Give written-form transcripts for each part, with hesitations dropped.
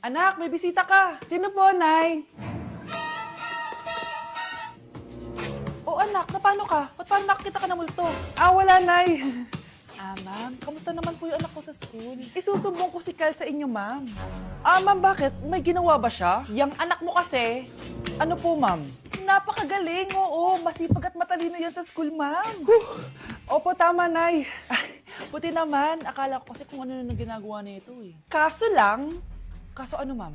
Anak, may bisita ka. Sino po, Nay? Oh, anak, paano ka? Ba't parang nakakita ka ng multo? Wala, Nay. Ma'am, kamusta naman po yung anak ko sa school? Isusumbong ko si Kyle sa inyo, ma'am. Ma'am, bakit? May ginawa ba siya? Yang anak mo kasi, ano po, ma'am? Napakagaling, oo. Masipag at matalino yan sa school, ma'am. Opo, tama, Nay. Buti naman, akala ko kasi kung ano na ginagawa nito eh. Kaso ano, ma'am?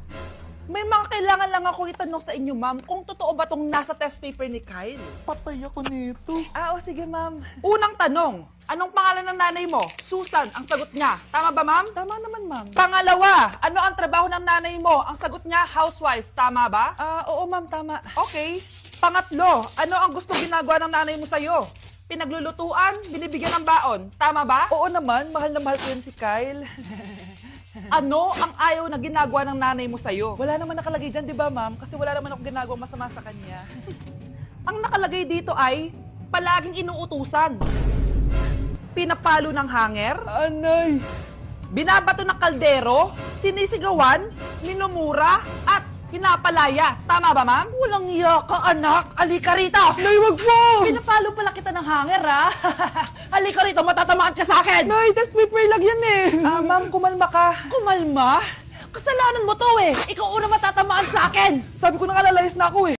May mga kailangan lang ako itanong sa inyo, ma'am, kung totoo ba tong nasa test paper ni Kyle? Patay ako nito. Sige, ma'am. Unang tanong, anong pangalan ng nanay mo? Susan, ang sagot niya. Tama ba, ma'am? Tama naman, ma'am. Pangalawa, ano ang trabaho ng nanay mo? Ang sagot niya, housewife. Tama ba? Oo, ma'am, tama. Okay. Pangatlo, ano ang gusto ginagawa ng nanay mo sa'yo? Pinaglulutuan, binibigyan ng baon. Tama ba? Oo naman, mahal na mahal ko yun si Kyle. Ano ang ayaw na ginagawa ng nanay mo sa'yo? Wala naman nakalagay dyan, di ba, ma'am? Kasi wala naman ako ginagawang masama sa kanya. Ang nakalagay dito ay palaging inuutusan. Pinapalo ng hanger. Anay! Binabato ng kaldero. Sinisigawan. Minumura. At pinapalayas. Tama ba, ma'am? Walang iya ka, anak. Halika rito. Nay, wag po! Pinapalo pala kita ng hanger, ha? Halika rito, matatamaan ka sa akin. Nay, test paper lang yan eh! Ma'am, kumalma ka. Kumalma? Kasalanan mo to eh. Ikaw una matatamaan sa akin. Sabi ko nang alalayas na ako eh.